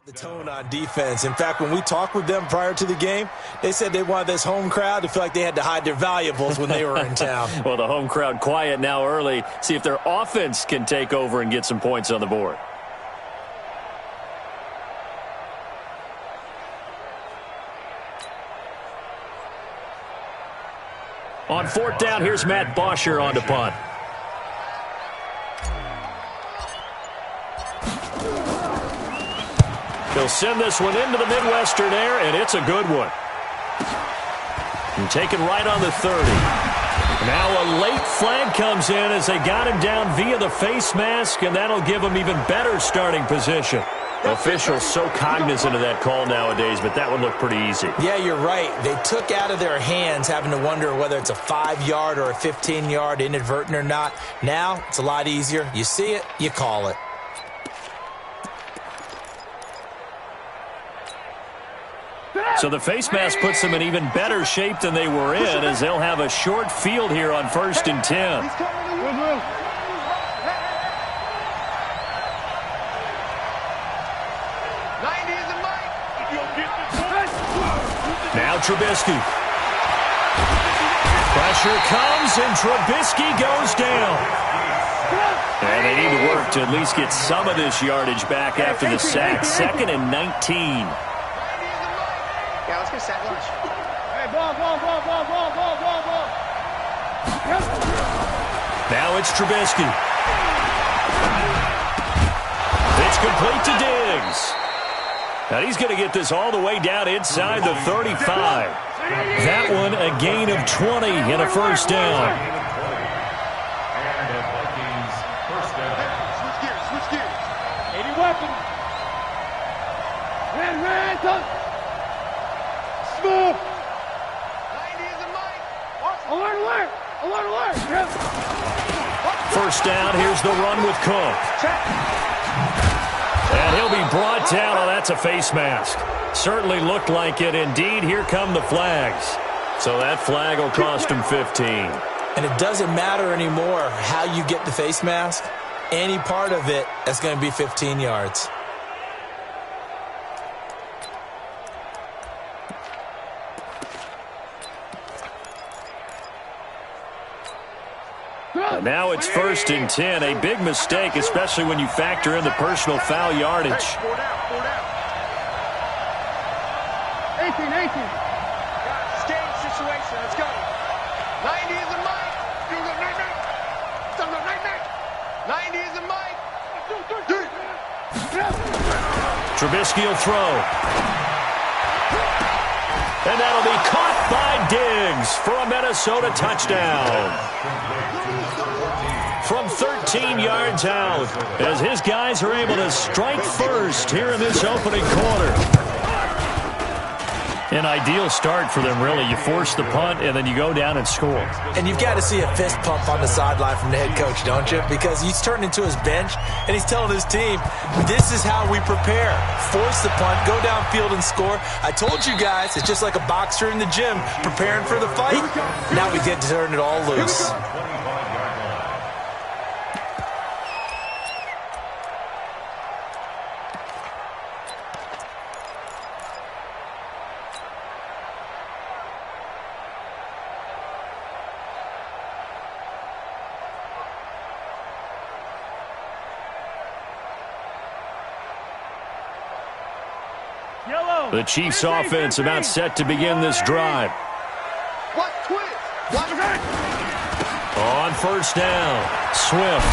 The tone on defense. In fact, when we talked with them prior to the game, they said they wanted this home crowd to feel like they had to hide their valuables when they were in town. Well, the home crowd quiet now early. See if their offense can take over and get some points on the board. On fourth down, here's Matt Bosher on to punt. He'll send this one into the Midwestern air, and it's a good one. And taken right on the 30. Now a late flag comes in as they got him down via the face mask, and that'll give him even better starting position. Officials so cognizant of that call nowadays, but that would look pretty easy. Yeah, you're right. They took out of their hands having to wonder whether it's a 5-yard or a 15-yard inadvertent or not. Now it's a lot easier. You see it, you call it. So the face mask puts them in even better shape than they were in, as they'll have a short field here on 1st and 10. Now Trubisky. Pressure comes, and Trubisky goes down. And they need to work to at least get some of this yardage back after the sack. 2nd and 19. Yeah, let's get set lunch. Hey, ball. Now it's Trubisky. It's complete to Diggs. And he's going to get this all the way down inside the 35. That one a gain of 20 and a first down. Switch gears. 80 weapons. Red, smooth. 90 is a mic. Alert. First down, here's the run with Cook. And he'll be brought down. Oh, that's a face mask. Certainly looked like it. Indeed, here come the flags. So that flag will cost him 15. And it doesn't matter anymore how you get the face mask. Any part of it, that's going to be 15 yards. And now it's 1st and 10. A big mistake, especially when you factor in the personal foul yardage. 18. Game situation. Let's go. 90 is a mic. 90 is a mic. Trubisky will throw. And that'll be caught by Diggs for a Minnesota touchdown. From 13 yards out, as his guys are able to strike first here in this opening quarter. An ideal start for them, really. You force the punt, and then you go down and score. And you've got to see a fist pump on the sideline from the head coach, don't you? Because he's turning into his bench, and he's telling his team, this is how we prepare. Force the punt, go downfield and score. I told you guys, it's just like a boxer in the gym preparing for the fight. Now we get to turn it all loose. The Chiefs offense about set to begin this drive. On first down, Swift.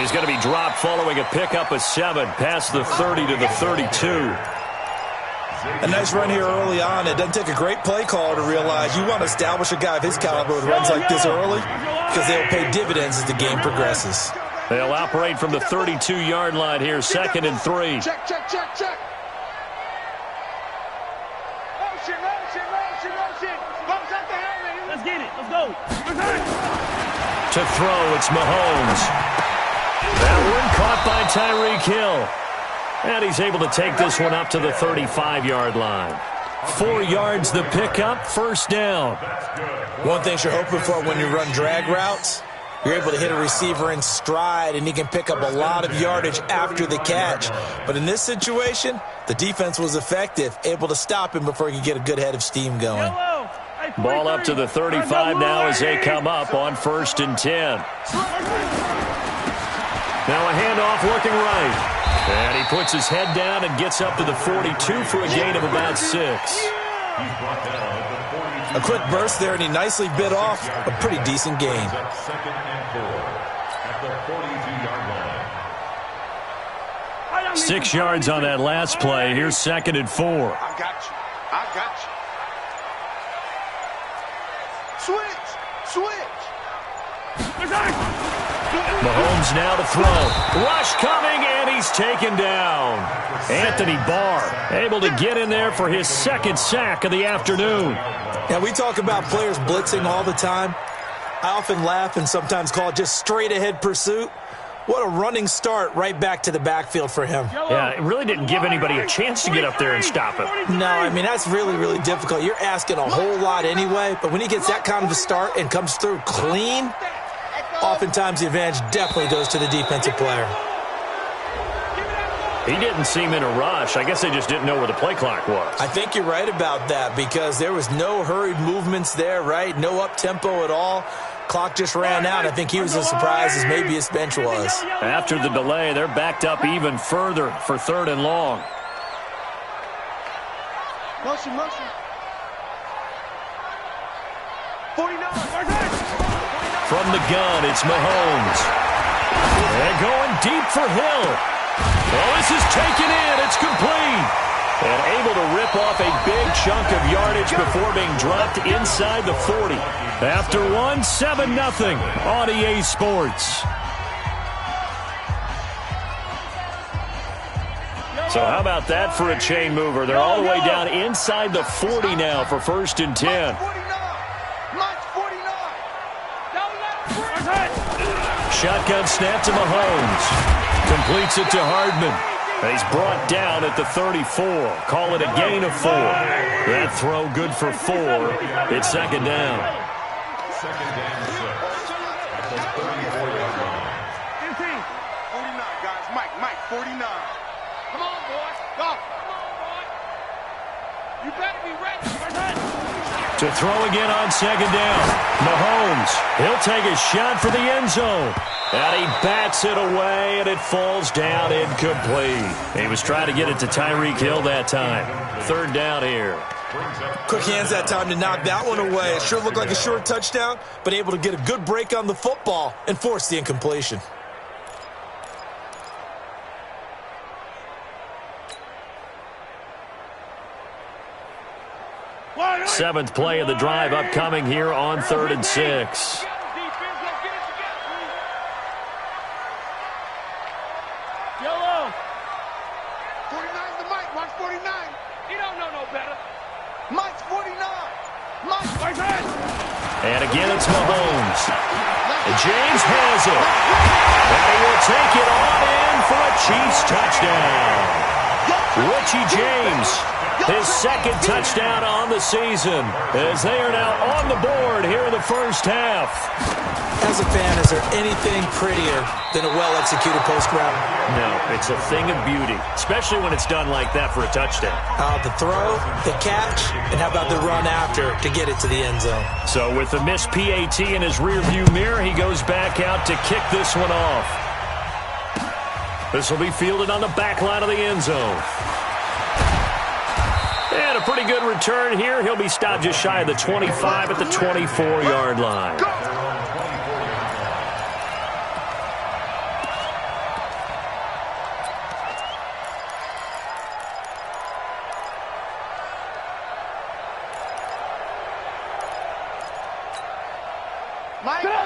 He's going to be dropped following a pickup of 7 past the 30 to the 32. A nice run here early on. It doesn't take a great play caller to realize you want to establish a guy of his caliber with runs like this early because they'll pay dividends as the game progresses. They'll operate from the 32-yard line here, 2nd and 3. Check. Motion. Let's get it. Let's go. To throw, it's Mahomes. That one caught by Tyreek Hill. And he's able to take this one up to the 35-yard line. 4 yards the pickup, first down. One thing you're hoping for when you run drag routes, You're able to hit a receiver in stride, and he can pick up a lot of yardage after the catch. But in this situation, the defense was effective, able to stop him before he could get a good head of steam going. Ball up to the 35 now as they come up on 1st and 10. Now a handoff looking right. And he puts his head down and gets up to the 42 for a gain of about 6. A quick burst there, and he nicely bit off a pretty decent gain. 6 yards on that last play. Here's 2nd and 4. I got you. I got you. Switch. Mahomes now to throw. Rush coming, and he's taken down. Anthony Barr able to get in there for his 2nd sack of the afternoon. Now, we talk about players blitzing all the time. I often laugh and sometimes call it just straight-ahead pursuit. What a running start right back to the backfield for him. Yeah, it really didn't give anybody a chance to get up there and stop him. No, I mean, that's really, really difficult. You're asking a whole lot anyway, but when he gets that kind of a start and comes through clean, oftentimes the advantage definitely goes to the defensive player. He didn't seem in a rush. I guess they just didn't know where the play clock was. I think you're right about that because there was no hurried movements there, right? No up-tempo at all. Clock just ran out. I think he was as surprised as maybe his bench was. After the delay, they're backed up even further for 3rd and long. Motion. 49. From the gun, it's Mahomes. They're going deep for Hill. Oh, this is taken in. It's complete. And able to rip off a big chunk of yardage before being dropped inside the 40. After 7-0 on EA Sports. So how about that for a chain mover? They're all the way down inside the 40 now for 1st and 10. Shotgun snap to Mahomes. Completes it to Hardman. He's brought down at the 34. Call it a gain of 4. That throw good for 4. It's 2nd down. 49, guys. Mike, 49. Come on, boy. Go. Come on, boy. You better be ready. To throw again on 2nd down. Mahomes, he'll take a shot for the end zone. And he bats it away, and it falls down incomplete. He was trying to get it to Tyreek Hill that time. 3rd down here. Quick hands that time to knock that one away. It sure looked like a short touchdown, but able to get a good break on the football and force the incompletion. Seventh play of the drive upcoming here on 3rd and 6. Yellow. 49's the Mike. Watch 49. You don't know no better. Mike's 49. Mike. And again, it's Mahomes. And James has it. And he will take it on in for a Chiefs touchdown. Richie James, his 2nd touchdown on the season, as they are now on the board here in the 1st half. As a fan, is there anything prettier than a well-executed post route? No, it's a thing of beauty, especially when it's done like that for a touchdown. The throw, the catch, and how about the run after to get it to the end zone? So with the missed PAT in his rearview mirror, he goes back out to kick this one off. This will be fielded on the back line of the end zone. And a pretty good return here. He'll be stopped just shy of the 25 at the 24-yard line.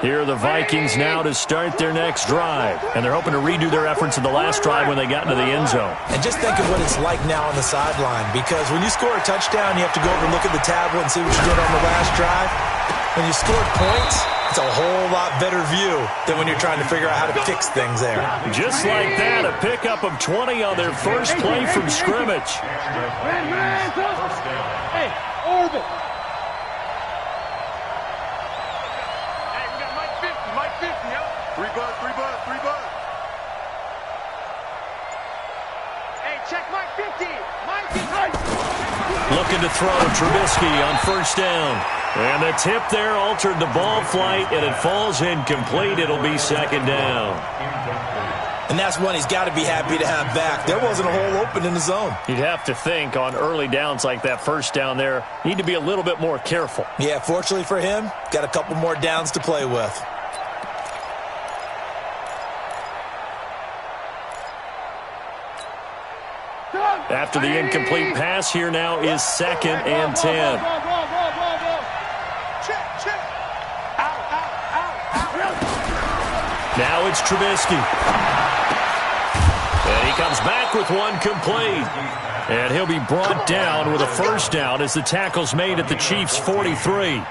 Here are the Vikings now to start their next drive. And they're hoping to redo their efforts in the last drive when they got into the end zone. And just think of what it's like now on the sideline, because when you score a touchdown, you have to go over and look at the tablet and see what you did on the last drive. When you scored points, it's a whole lot better view than when you're trying to figure out how to fix things there. Just like that, a pickup of 20 on their first play from scrimmage. Hey, Orbit. Hey, we got Mike 50. Three bud. Hey, check Mike 50. Mike is hurt. Looking to throw Trubisky on first down. And the tip there altered the ball flight, and it falls incomplete. It'll be second down. And that's one he's got to be happy to have back. There wasn't a hole open in the zone. You'd have to think on early downs like that first down there, need to be a little bit more careful. Yeah, fortunately for him, got a couple more downs to play with. After the incomplete pass, here now is 2nd and 10. Now it's Trubisky. And he comes back with one complete. And he'll be brought down with a first down as the tackle's made at the Chiefs' 43.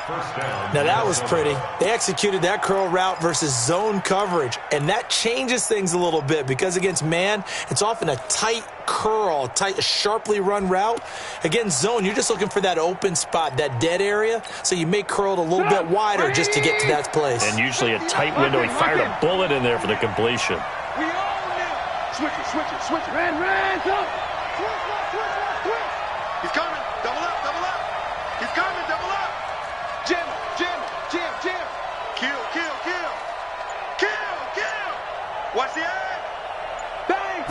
Now that was pretty. They executed that curl route versus zone coverage, and that changes things a little bit because against man, it's often a tight curl, sharply run route. Against zone, you're just looking for that open spot, that dead area, so you may curl it a little bit wider just to get to that place. And usually a tight window. He fired a bullet in there for the completion. We own it. Switch it. Ran, go. Switch. He's coming. Double up. He's coming, double up. Jim. Kill. Watch the eye. Bang.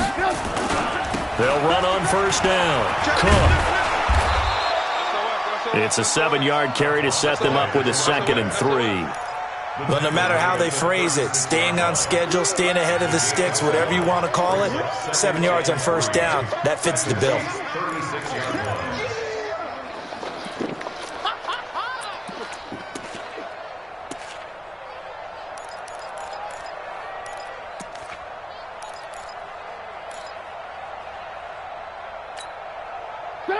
They'll run on first down. Cook. It's a 7-yard carry to set them up with a 2nd and 3. But no matter how they phrase it, staying on schedule, staying ahead of the sticks, whatever you want to call it, 7 yards on first down, that fits the bill.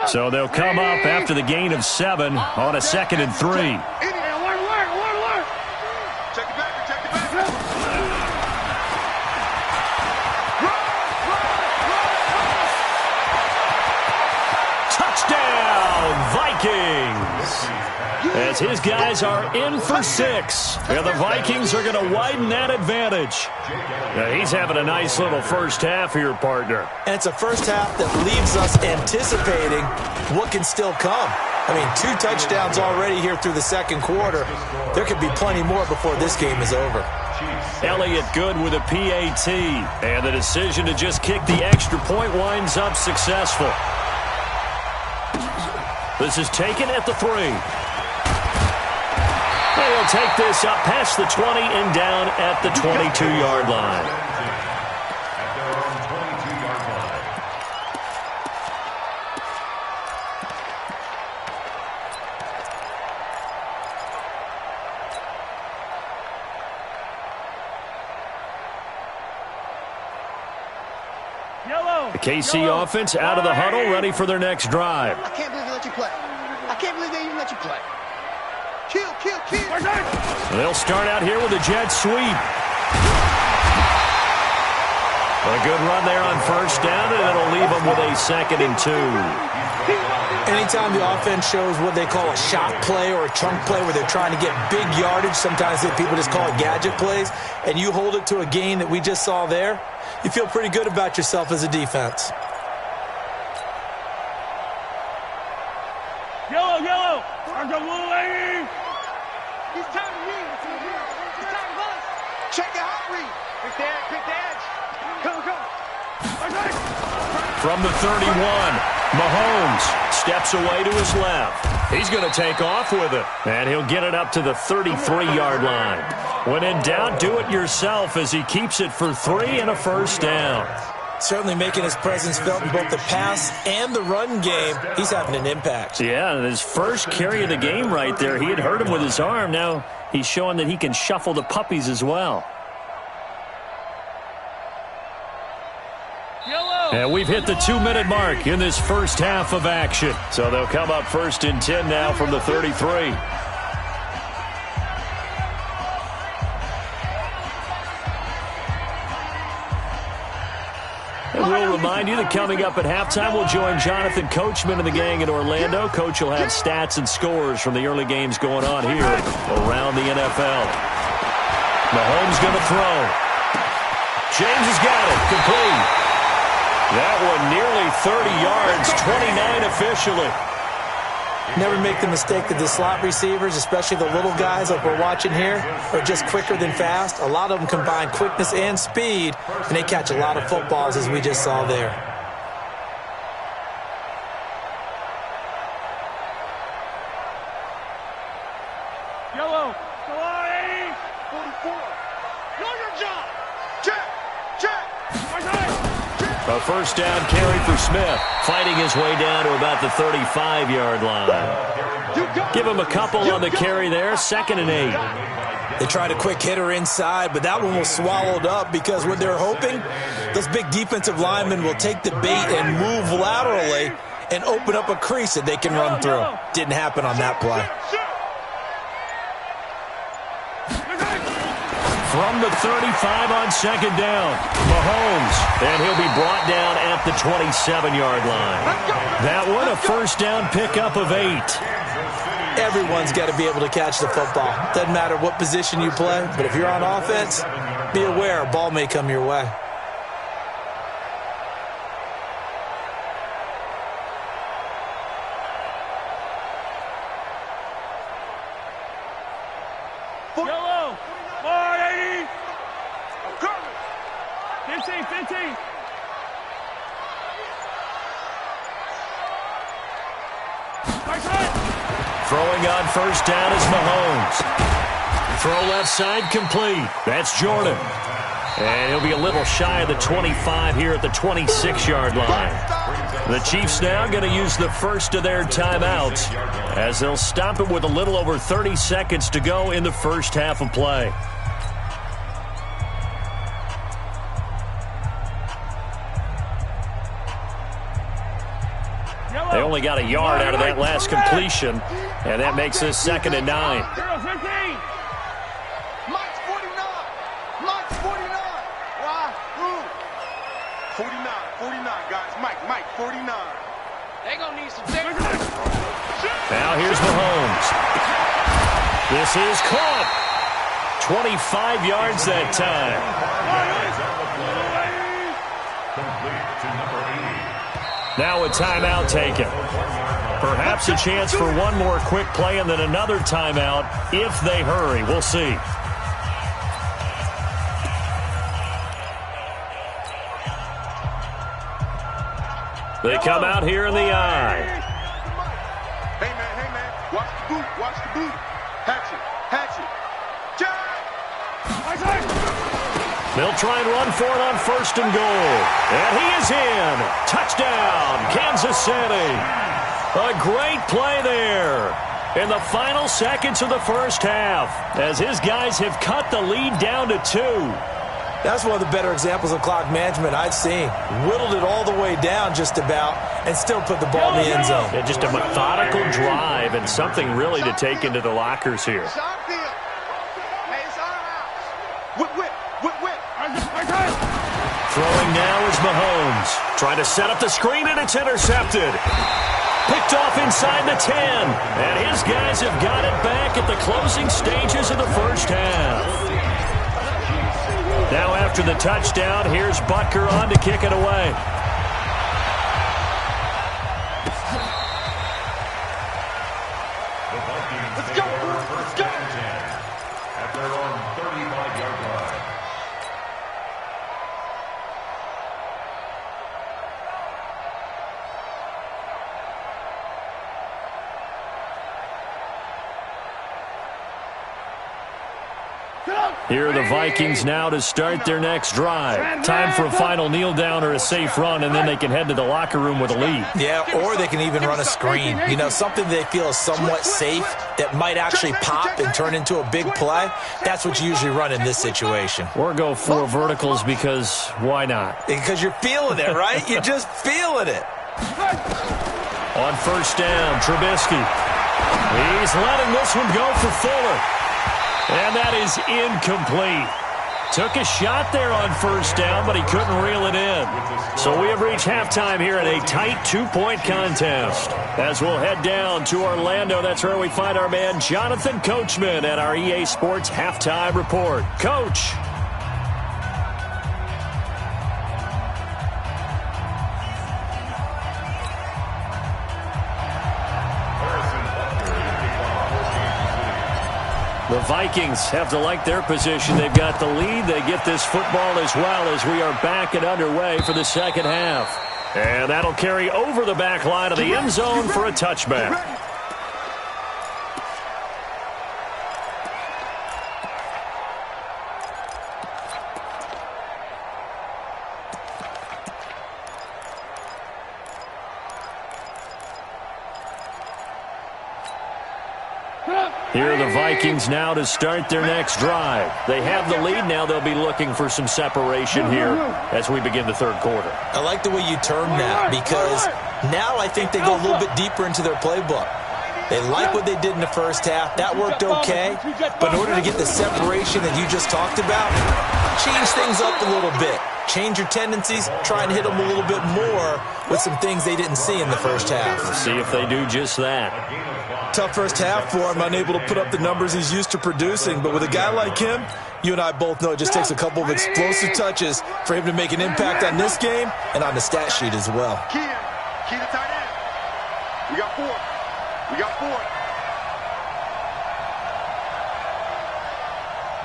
So they'll come up after the gain of 7 on a 2nd and 3. Alert. Check it back. Touchdown, Vikings! As his guys are in for 6. And the Vikings are going to widen that advantage. Now he's having a nice little first half here, partner. And it's a first half that leaves us anticipating what can still come. I mean, 2 touchdowns already here through the second quarter. There could be plenty more before this game is over. Elliott good with a PAT. And the decision to just kick the extra point winds up successful. This is taken at the 3. They'll take this up past the 20 and down at the 22-yard line. The KC offense out of the huddle, ready for their next drive. I can't believe they let you play. I can't believe they even let you play. Kill. They'll start out here with a jet sweep. A good run there on first down, and it'll leave them with a 2nd and 2. Anytime the offense shows what they call a shot play or a chunk play where they're trying to get big yardage, sometimes people just call it gadget plays, and you hold it to a gain that we just saw there, you feel pretty good about yourself as a defense. Yellow. He's time to read. It's time to bust. Check the hot read. Pick the edge. Go. From the 31, Mahomes steps away to his left. He's going to take off with it, and he'll get it up to the 33-yard line. When in doubt, do it yourself as he keeps it for 3 and a first down. Certainly making his presence felt in both the pass and the run game. He's having an impact. Yeah, and his first carry of the game right there, he had hurt him with his arm. Now he's showing that he can shuffle the puppies as well. And we've hit the 2-minute mark in this first half of action. So they'll come up 1st and 10 now from the 33. And we'll remind you that coming up at halftime, we'll join Jonathan Coachman and the gang in Orlando. Coach will have stats and scores from the early games going on here around the NFL. Mahomes going to throw. James has got it. Complete. That one nearly 30 yards, 29 officially. Never make the mistake that the slot receivers, especially the little guys like we're watching here, are just quicker than fast. A lot of them combine quickness and speed, and they catch a lot of footballs, as we just saw there. Yellow. Come on, 80. 44. Know your job. Check. Check. A first down carry for Smith, fighting his way down to about the 35-yard line. Give him a couple on the carry there, 2nd and 8. They tried a quick hitter inside, but that one was swallowed up because what they're hoping, those big defensive linemen will take the bait and move laterally and open up a crease that they can run through. Didn't happen on that play. From the 35 on 2nd down, Mahomes, and he'll be brought down at the 27-yard line. That one, a first down pickup of 8. Everyone's got to be able to catch the football. Doesn't matter what position you play, but if you're on offense, be aware a ball may come your way. Yellow. 480. I'm coming. 15, 15. Throwing on first down is Mahomes. Throw left side complete. That's Jordan. And he'll be a little shy of the 25 here at the 26-yard line. The Chiefs now going to use the first of their timeouts as they'll stop it with a little over 30 seconds to go in the first half of play. They only got a yard out of that last completion, and that makes this 2nd and 9. 15. Mike's 49. Mike's 49. Why? Who? 49, guys. Mike, 49. They gonna need some big. Now here's Mahomes. This is caught. 25 yards that time. Now a timeout taken. Perhaps a chance for one more quick play and then another timeout if they hurry. We'll see. They come out here in the eye. Hey, man. Watch the boot. Hatch it. They'll try and run for it on 1st and goal. And he is in. Touchdown, Kansas City. A great play there in the final seconds of the first half as his guys have cut the lead down to 2. That's one of the better examples of clock management I've seen. Whittled it all the way down just about and still put the ball in the end zone. Yeah, just a methodical drive and something really to take into the lockers here. Throwing now is Mahomes. Trying to set up the screen, and it's intercepted. Picked off inside the 10. And his guys have got it back at the closing stages of the first half. Now after the touchdown, here's Butker on to kick it away. Let's go. At their own 35-yard line. Here are the Vikings now to start their next drive. Time for a final kneel down or a safe run, and then they can head to the locker room with a lead. Yeah, or they can even run a screen. You know, something they feel is somewhat safe that might actually pop and turn into a big play. That's what you usually run in this situation. Or go 4 verticals because why not? Because you're feeling it, right? You're just feeling it. On first down, Trubisky. He's letting this one go for Fuller. And that is incomplete. Took a shot there on first down, but he couldn't reel it in. So we have reached halftime here in a tight 2-point contest. As we'll head down to Orlando, that's where we find our man Jonathan Coachman at our EA Sports Halftime Report. Coach. The Vikings have to like their position. They've got the lead. They get this football as well as we are back and underway for the second half. And that'll carry over the back line of the end zone for a touchback. Here are the Vikings now to start their next drive. They have the lead. Now they'll be looking for some separation here as we begin the third quarter. I like the way you term that because now I think they go a little bit deeper into their playbook. They like what they did in the first half. That worked okay. But in order to get the separation that you just talked about, change things up a little bit. Change your tendencies. Try and hit them a little bit more with some things they didn't see in the first half. Let's see if they do just that. Tough first half for him, unable to put up the numbers he's used to producing. But with a guy like him, you and I both know it just takes a couple of explosive touches for him to make an impact on this game and on the stat sheet as well. Key to tight end. We got four. We got four.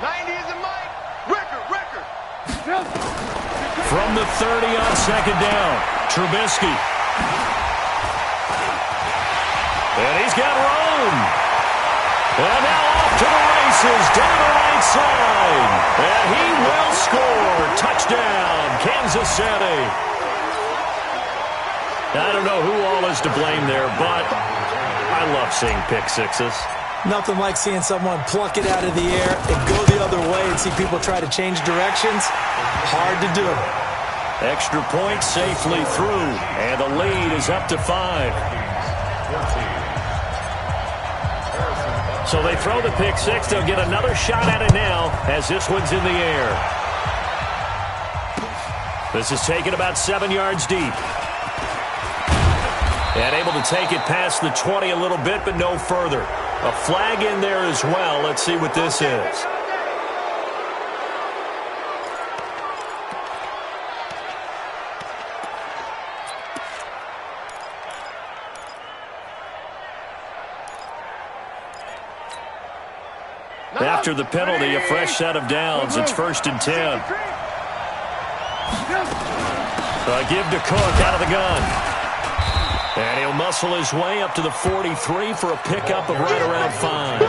90 is a mic. Record. From the 30 on second down, Trubisky. And he's got room. And now off to the races down the right side. And he will score. Touchdown, Kansas City. I don't know who all is to blame there, but I love seeing pick sixes. Nothing like seeing someone pluck it out of the air and go the other way and see people try to change directions. Hard to do. Extra point safely through, and the lead is up to 5. So they throw the pick six. They'll get another shot at it now as this one's in the air. This is taken about 7 yards deep. And able to take it past the 20 a little bit, but no further. A flag in there as well. Let's see what this is. After the penalty, a fresh set of downs. It's 1st and 10. Give to Cook out of the gun. And he'll muscle his way up to the 43 for a pickup of right around 5.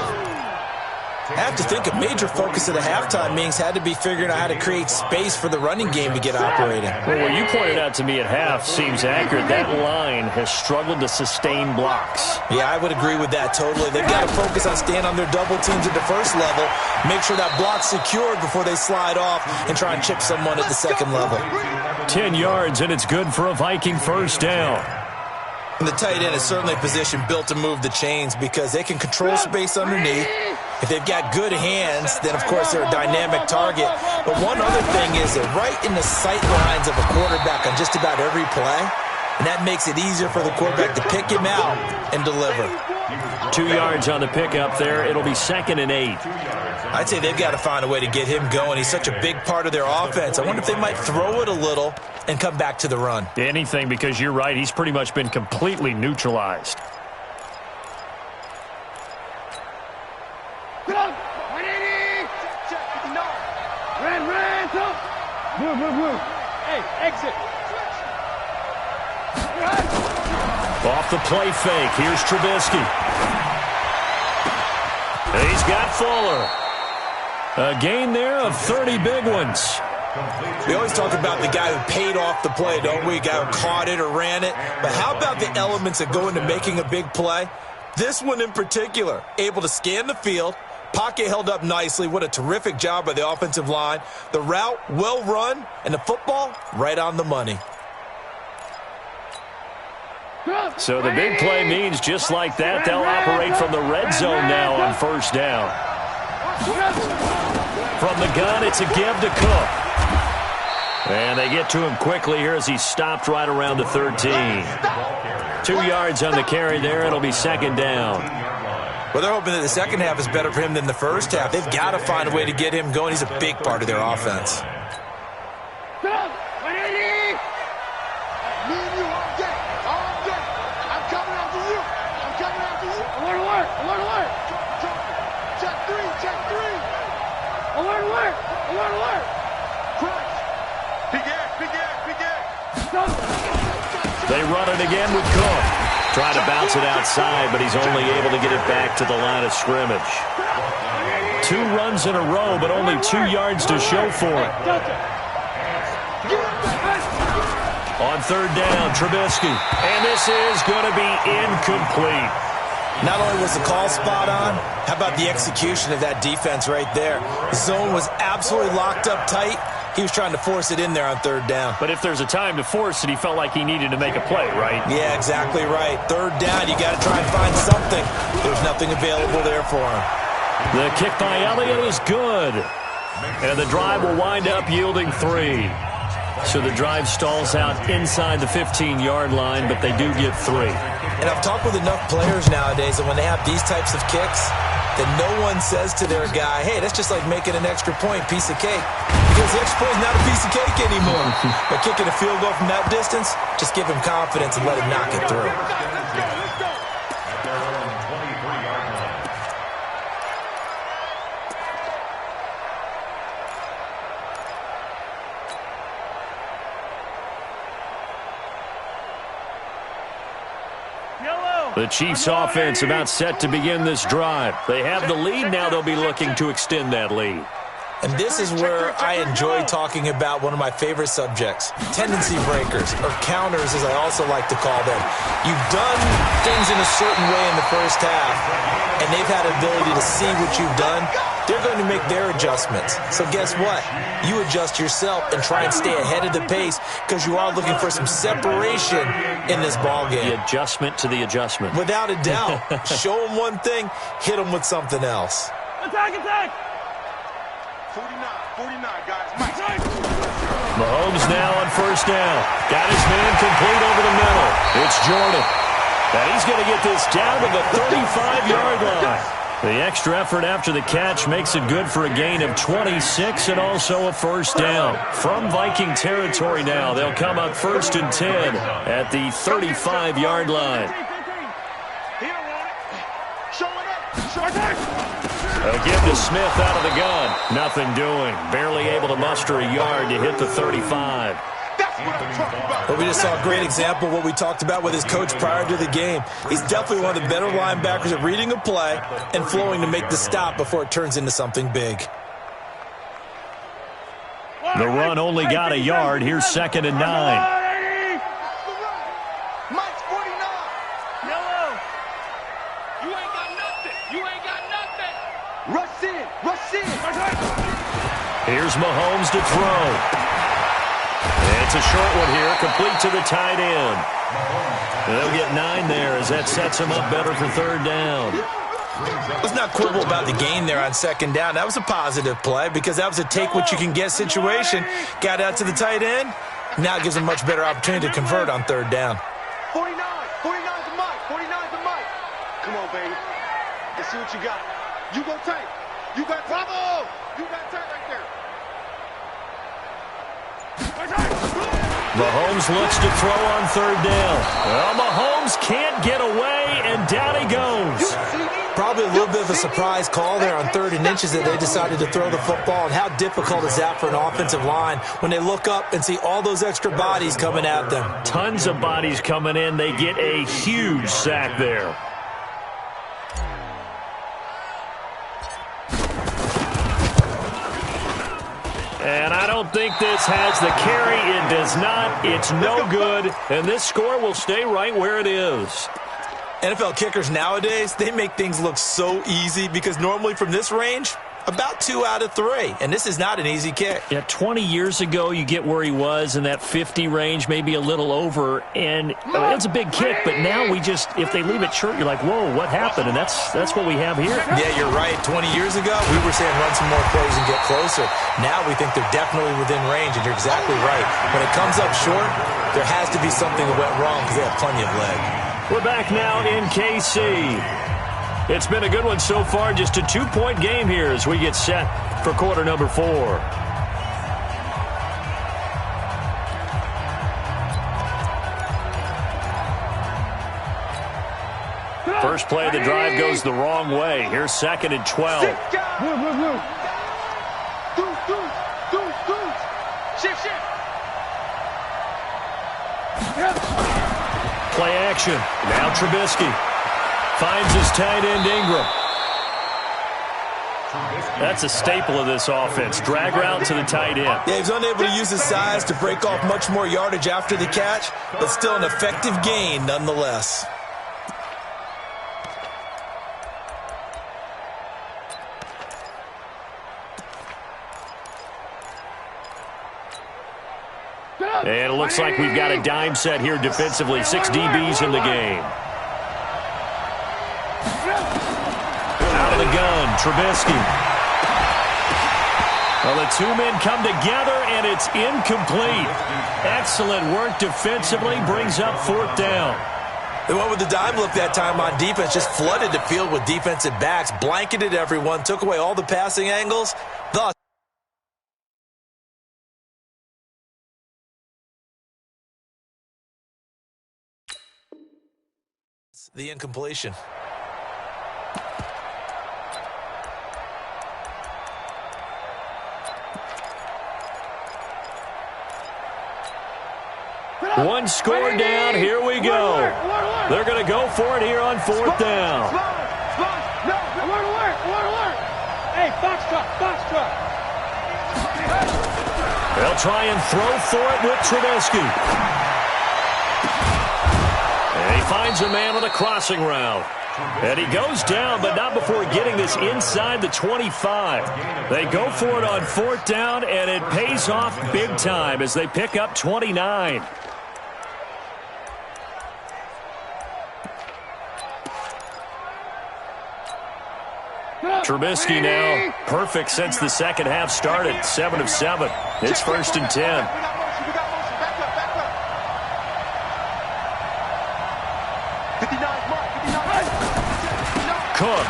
I have to think a major focus of the halftime meetings had to be figuring out how to create space for the running game to get operating. Well, what you pointed out to me at half seems accurate. That line has struggled to sustain blocks. Yeah, I would agree with that totally. They've got to focus on staying on their double teams at the first level, make sure that block's secured before they slide off and try and chip someone at the second level. 10 yards, and it's good for a Viking first down. And the tight end is certainly a position built to move the chains because they can control space underneath. If they've got good hands, then, of course, they're a dynamic target. But one other thing is they're right in the sight lines of a quarterback on just about every play, and that makes it easier for the quarterback to pick him out and deliver. 2 yards on the pickup there. It'll be 2nd and 8. I'd say they've got to find a way to get him going. He's such a big part of their offense. I wonder if they might throw it a little and come back to the run. Anything, because you're right. He's pretty much been completely neutralized. Move. Hey, exit. Off the play fake. Here's Trubisky. And he's got Fuller. A gain there of 30 big ones. We always talk about the guy who paid off the play, don't we? A guy who caught it or ran it. But how about the elements that go into making a big play? This one in particular, able to scan the field, pocket held up nicely. What a terrific job by the offensive line. The route, well run, and the football, right on the money. So the big play means just like that, they'll operate from the red zone now on first down. From the gun, it's a give to Cook. And they get to him quickly here as he stopped right around the 13. 2 yards on the carry there. It'll be second down. Well, they're hoping that the second half is better for him than the first half. They've got to find a way to get him going. He's a big part of their offense. They run it again with Cook. Trying to bounce it outside, but he's only able to get it back to the line of scrimmage. 2 runs in a row, but only 2 yards to show for it. On third down, Trubisky. And this is going to be incomplete. Not only was the call spot on, how about the execution of that defense right there? The zone was absolutely locked up tight. He was trying to force it in there on third down. But if there's a time to force it, he felt like he needed to make a play, right? Yeah, exactly right. Third down, you got to try and find something. There's nothing available there for him. The kick by Elliott is good. And the drive will wind up yielding 3. So the drive stalls out inside the 15-yard line, but they do get 3. And I've talked with enough players nowadays that when they have these types of kicks, that no one says to their guy, hey, that's just like making an extra point, piece of cake. Because the extra point is not a piece of cake anymore. But kicking a field goal from that distance, just give him confidence and let him knock it through. The Chiefs' offense about set to begin this drive. They have the lead now. They'll be looking to extend that lead. And this is where I enjoy talking about one of my favorite subjects, tendency breakers, or counters as I also like to call them. You've done things in a certain way in the first half, and they've had an ability to see what you've done. They're going to make their adjustments. So guess what? You adjust yourself and try and stay ahead of the pace because you are looking for some separation in this ballgame. The adjustment to the adjustment. Without a doubt. Show them one thing, hit them with something else. Attack, attack! 49, guys. Mike. Mahomes now on first down. Got his man complete over the middle. It's Jordan. And he's going to get this down to the 35-yard line. The extra effort after the catch makes it good for a gain of 26 and also a first down. From Viking territory now, they'll come up 1st and 10 at the 35-yard line. A give to Smith out of the gun. Nothing doing. Barely able to muster a yard to hit the 35. But we just saw a great example of what we talked about with his coach prior to the game. He's definitely one of the better linebackers at reading a play and flowing to make the stop before it turns into something big. The run only got a yard. Here's 2nd and 9. Mike's 49. Yellow. You ain't got nothing. You ain't got nothing. Rush in. Rush in. Here's Mahomes to throw. It's a short one here, complete to the tight end. They'll get 9 there as that sets him up better for 3rd down. Let's not quibble about the gain there on 2nd down. That was a positive play because that was a take-what-you-can-get situation. Got out to the tight end. Now it gives him a much better opportunity to convert on 3rd down. 49. 49's the Mike. 49's the Mike. Come on, baby. Let's see what you got. You go tight. You got trouble. You got tight right there. Mahomes looks to throw on 3rd down. Well, Mahomes can't get away, and down he goes. Probably a little bit of a surprise call there on 3rd and inches that they decided to throw the football. And how difficult is that for an offensive line when they look up and see all those extra bodies coming at them? Tons of bodies coming in. They get a huge sack there. And I don't think this has the carry. It does not. It's no good. And this score will stay right where it is. NFL kickers nowadays, they make things look so easy because normally from this range, About 2 out of 3, and this is not an easy kick. Yeah, 20 years ago, you get where he was in that 50 range, maybe a little over, and it's a big kick, but now if they leave it short, you're like, whoa, what happened? And that's what we have here. Yeah, you're right. 20 years ago, we were saying run some more plays and get closer. Now we think they're definitely within range, and you're exactly right. When it comes up short, there has to be something that went wrong because they have plenty of leg. We're back now in KC. It's been a good one so far, just a 2-point game here as we get set for quarter number 4. First play of the drive goes the wrong way. Here's 2nd and 12. Play action. Now Trubisky finds his tight end Ingram. That's a staple of this offense. Drag route to the tight end. Yeah, he's unable to use his size to break off much more yardage after the catch, but still an effective gain nonetheless. And it looks like we've got a dime set here defensively. 6 DBs in the game. Out of the gun, Trubisky. Well, the 2 men come together, and it's incomplete. Excellent work defensively, brings up 4th down. They went with the dime look that time on defense, just flooded the field with defensive backs, blanketed everyone, took away all the passing angles, thus the incompletion. One score down. Here we go. They're going to go for it here on 4th down. Hey, box truck. They'll try and throw for it with Trubisky. And he finds a man on a crossing route. And he goes down, but not before getting this inside the 25. They go for it on 4th down, and it pays off big time as they pick up 29. Trubisky now perfect since the second half started. 7 of 7. It's 1st and 10. Cook.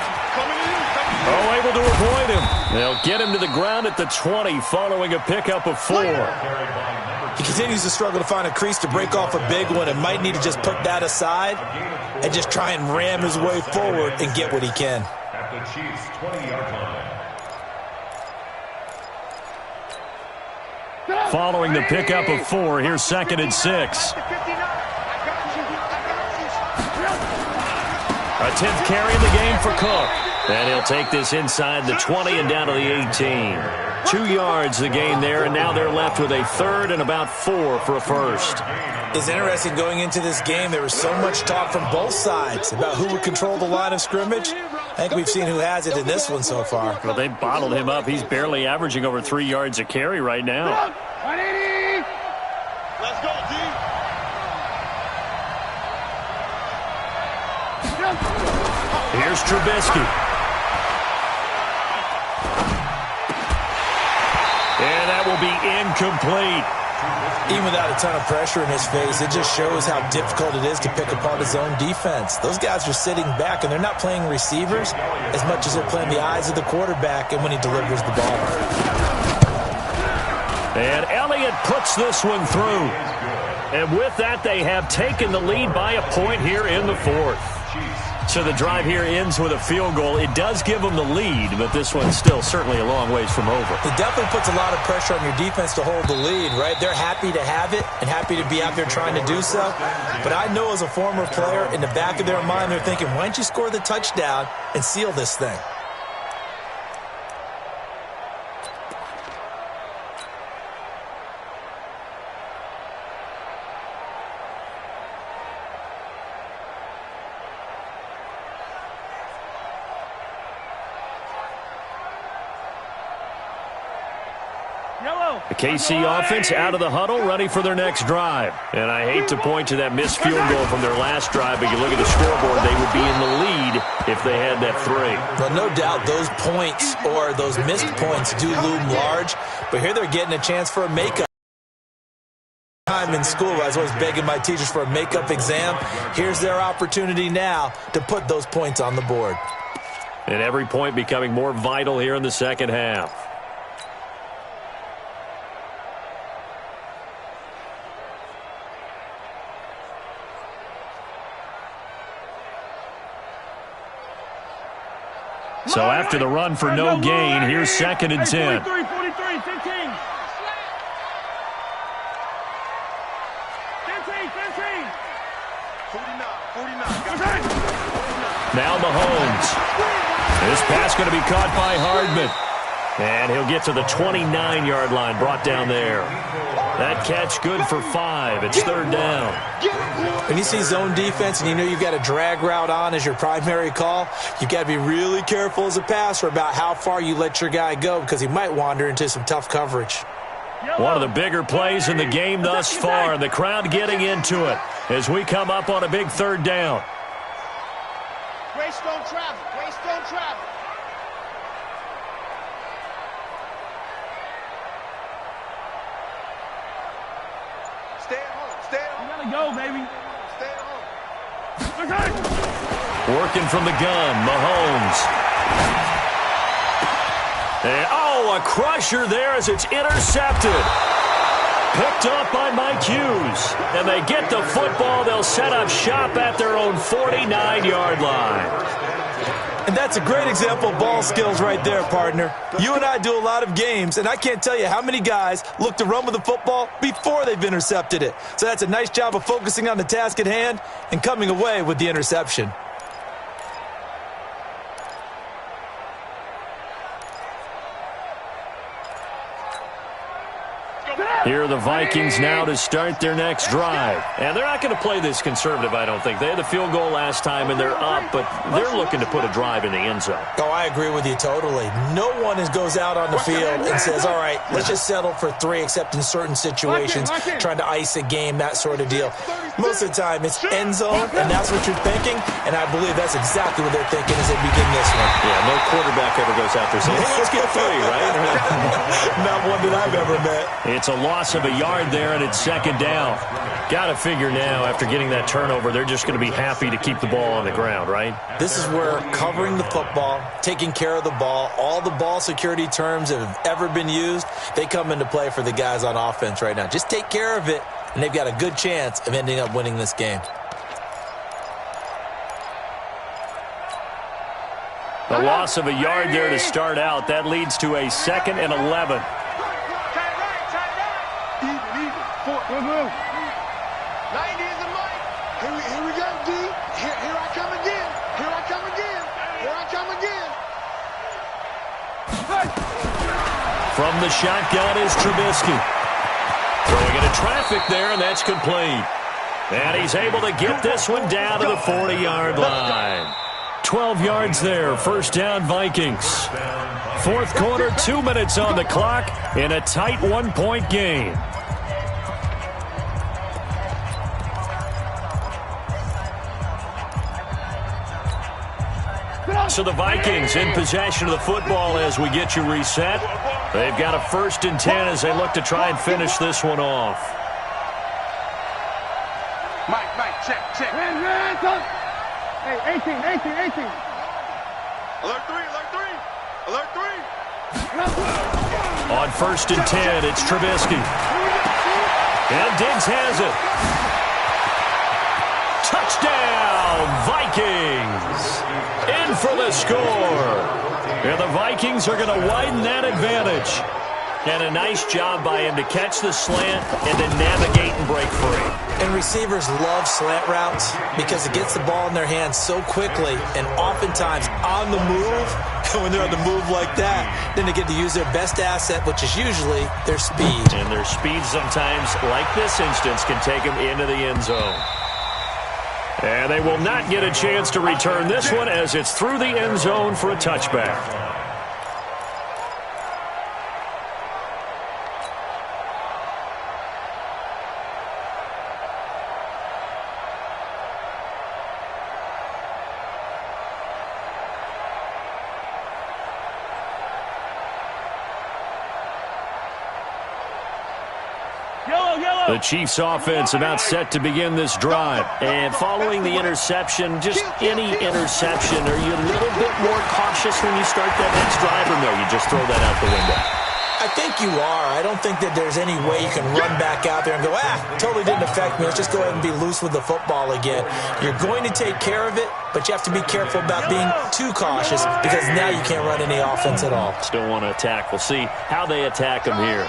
Oh, able to avoid him. They'll get him to the ground at the 20 following a pickup of 4. He continues to struggle to find a crease to break off a big one and might need to just put that aside and just try and ram his way forward and get what he can. At the Chiefs' 20-yard line. Following the pickup of 4, here's 2nd and 6. A 10th carry in the game for Cook. And he'll take this inside the 20 and down to the 18. 2 yards the gain there, and now they're left with a 3rd and about 4 for a first. It's interesting going into this game. There was so much talk from both sides about who would control the line of scrimmage. I think we've seen who has it in this one so far. Well, they bottled him up. He's barely averaging over 3 yards a carry right now. Let's go, D. Here's Trubisky. And that will be incomplete. Even without a ton of pressure in his face, it just shows how difficult it is to pick apart his own defense. Those guys are sitting back, and they're not playing receivers as much as they're playing the eyes of the quarterback and when he delivers the ball. And Elliott puts this one through. And with that, they have taken the lead by a point here in the 4th. So the drive here ends with a field goal. It does give them the lead, but this one's still certainly a long ways from over. It definitely puts a lot of pressure on your defense to hold the lead, right? They're happy to have it and happy to be out there trying to do so. But I know as a former player, in the back of their mind, they're thinking, why don't you score the touchdown and seal this thing? The KC offense out of the huddle, ready for their next drive. And I hate to point to that missed field goal from their last drive, but you look at the scoreboard, they would be in the lead if they had that 3. Well, no doubt those points or those missed points do loom large, but here they're getting a chance for a makeup. Time in school, I was always begging my teachers for a makeup exam. Here's their opportunity now to put those points on the board. And every point becoming more vital here in the second half. So after the run for no gain, here's 2nd and 10. 43, 43, 15. 15. Now Mahomes. This pass going to be caught by Hardman. And he'll get to the 29-yard line, brought down there. That catch good for 5. It's 3rd down. When you see zone defense and you know you've got a drag route on as your primary call, you've got to be really careful as a passer about how far you let your guy go because he might wander into some tough coverage. One of the bigger plays in the game thus far, and the crowd getting into it as we come up on a big 3rd down. Grace don't travel. Grace don't travel. Stay at home. Stay at home. You gotta go, baby. Stay at home. Working from the gun, Mahomes. And, a crusher there as it's intercepted. Picked up by Mike Hughes. And they get the football. They'll set up shop at their own 49-yard line. And that's a great example of ball skills right there, partner. You and I do a lot of games, and I can't tell you how many guys look to run with the football before they've intercepted it. So that's a nice job of focusing on the task at hand and coming away with the interception. Here are the Vikings now to start their next drive. And they're not going to play this conservative, I don't think. They had the field goal last time, and they're up, but they're looking to put a drive in the end zone. Oh, I agree with you totally. No one goes out on the field and says, all right, let's just settle for 3, except in certain situations, trying to ice a game, that sort of deal. Most of the time, it's end zone, and that's what you're thinking, and I believe that's exactly what they're thinking as they begin this one. Yeah, no quarterback ever goes out there saying, hey, let's get 3, right? Not one that I've ever met. It's a loss of a yard there, and it's 2nd down. Got to figure now, after getting that turnover, they're just going to be happy to keep the ball on the ground, right? This is where covering the football, taking care of the ball, all the ball security terms that have ever been used, they come into play for the guys on offense right now. Just take care of it, and they've got a good chance of ending up winning this game. The loss of a yard there to start out. That leads to a 2nd and 11. Even. 90 is the mic. Here we go, D. Here I come again. Here I come again. Here I come again. From the shotgun is Trubisky. Throwing into traffic there, and that's complete. And he's able to get this one down to the 40-yard line. 12 yards there, 1st down Vikings. 4th quarter, 2 minutes on the clock in a tight 1-point game. So the Vikings in possession of the football as we get you reset. They've got a 1st and 10 as they look to try and finish this one off. Mike, check. Hey, 18. Alert 3. On 1st and 10, it's Trubisky. And Diggs has it. Touchdown, Vikings! In for the score. And the Vikings are going to widen that advantage. And a nice job by him to catch the slant and to navigate and break free. And receivers love slant routes because it gets the ball in their hands so quickly and oftentimes on the move. And when they're on the move like that, then they get to use their best asset, which is usually their speed. And their speed sometimes, like this instance, can take them into the end zone. And they will not get a chance to return this one as it's through the end zone for a touchback. The Chiefs offense about set to begin this drive. And following the interception, just any interception, are you a little bit more cautious when you start that next drive, or no, you just throw that out the window? I think you are. I don't think that there's any way you can run back out there and go, totally didn't affect me. Let's just go ahead and be loose with the football again. You're going to take care of it, but you have to be careful about being too cautious because now you can't run any offense at all. Still want to attack. We'll see how they attack them here.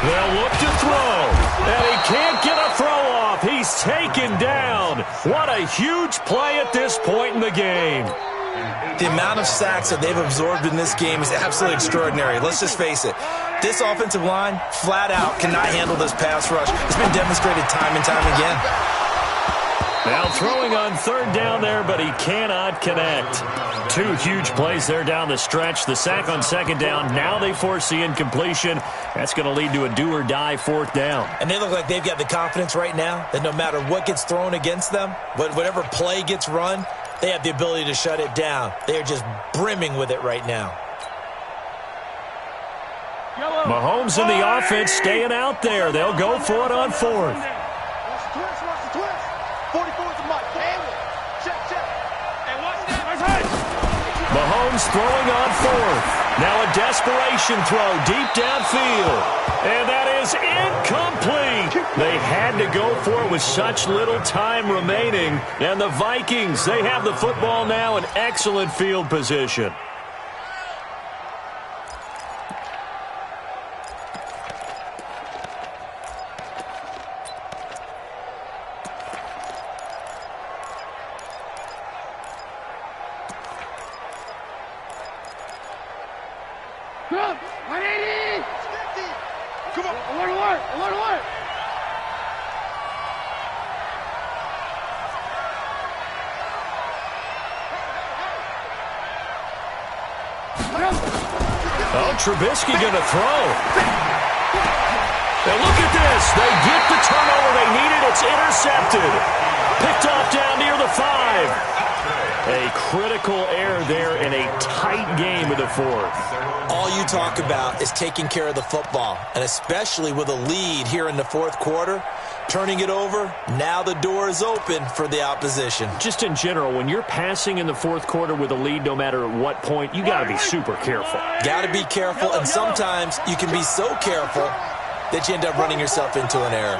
They'll look to throw, and he can't get a throw off. He's taken down. What a huge play at this point in the game. The amount of sacks that they've absorbed in this game is absolutely extraordinary. Let's just face it. This offensive line, flat out, cannot handle this pass rush. It's been demonstrated time and time again. Now throwing on third down there, but he cannot connect. Two huge plays there down the stretch. The sack on second down. Now they force the incompletion. That's going to lead to a do-or-die fourth down. And they look like they've got the confidence right now that no matter what gets thrown against them, whatever play gets run, they have the ability to shut it down. They are just brimming with it right now. Mahomes and the offense staying out there. They'll go for it on fourth. Mahomes throwing on fourth. Now a desperation throw deep downfield. And that is incomplete. They had to go for it with such little time remaining. And the Vikings, they have the football now in excellent field position. Trubisky going to throw. And look at this. They get the turnover they needed. It's intercepted. Picked off down near the 5. A critical error there in a tight game of the fourth. All you talk about is taking care of the football, and especially with a lead here in the fourth quarter, turning it over, now the door is open for the opposition. Just in general, when you're passing in the fourth quarter with a lead, no matter at what point, you got to be super careful. Got to be careful, and sometimes you can be so careful that you end up running yourself into an error.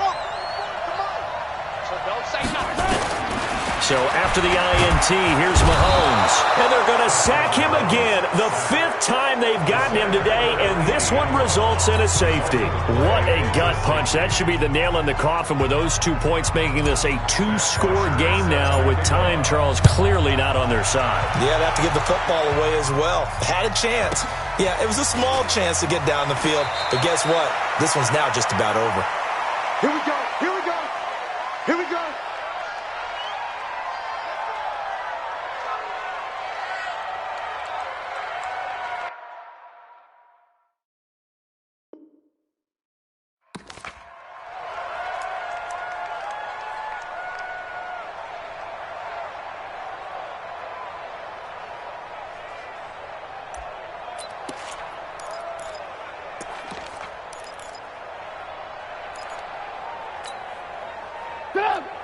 So after the INT, here's Mahomes. And they're going to sack him again. The 5th time they've gotten him today, and this one results in a safety. What a gut punch. That should be the nail in the coffin with those 2 points, making this a 2-score game now with time, Charles, clearly not on their side. Yeah, they have to give the football away as well. Had a chance. Yeah, it was a small chance to get down the field, but guess what? This one's now just about over. Here we go. Here we go. Here we go.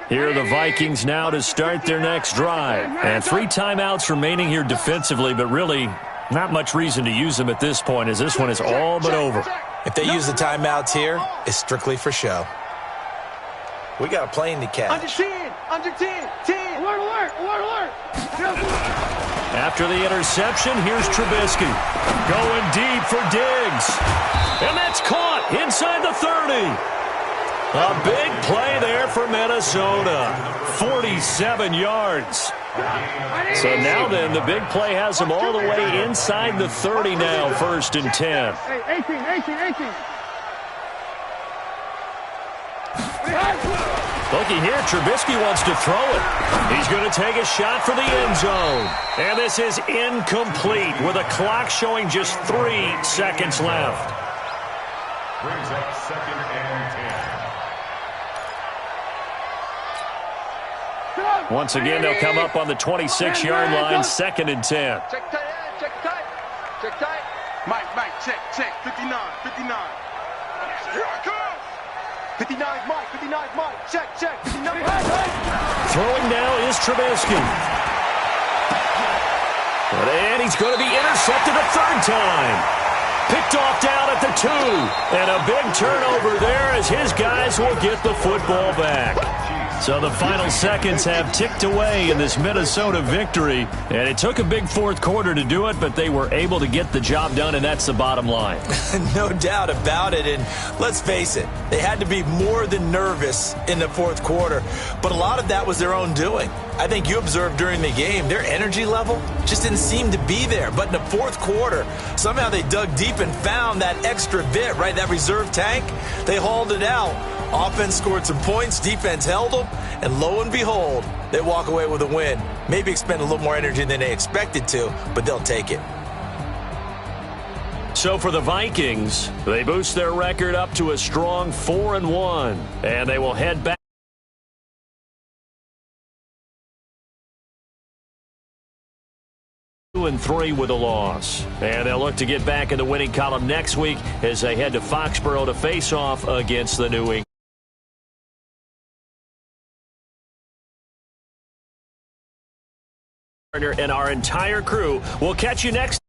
Here are the Vikings now to start their next drive. And 3 timeouts remaining here defensively, but really not much reason to use them at this point as this one is all but over. If they use the timeouts here, it's strictly for show. We got a plane to catch. Under 10, under 10, 10. Alert, alert, alert, alert. After the interception, here's Trubisky. Going deep for Diggs. And that's caught inside the 30. A big play there for Minnesota. 47 yards. So now then, the big play has them all the way inside the 30 now, 1st and 10. 18. Looking here, Trubisky wants to throw it. He's going to take a shot for the end zone. And this is incomplete with a clock showing just 3 seconds left. Brings up 2nd and 10. Once again, they'll come up on the 26-yard line, 2nd and 10. Check tight, check tight. Check tight. Mike. check, check. 59, 59. Here I come. 59's Mike, 59's Mike. Check, check. 59. Throwing now is Trubisky. And he's going to be intercepted a third time. Picked off down at the 2. And a big turnover there as his guys will get the football back. So the final seconds have ticked away in this Minnesota victory. And it took a big fourth quarter to do it, but they were able to get the job done, and that's the bottom line. No doubt about it. And let's face it, they had to be more than nervous in the fourth quarter. But a lot of that was their own doing. I think you observed during the game, their energy level just didn't seem to be there. But in the fourth quarter, somehow they dug deep and found that extra bit, right, that reserve tank. They hauled it out. Offense scored some points, defense held them, and lo and behold, they walk away with a win. Maybe expend a little more energy than they expected to, but they'll take it. So for the Vikings, they boost their record up to a strong 4-1, and they will head back 2-3 with a loss. And they'll look to get back in the winning column next week as they head to Foxborough to face off against the New England. And our entire crew will catch you next.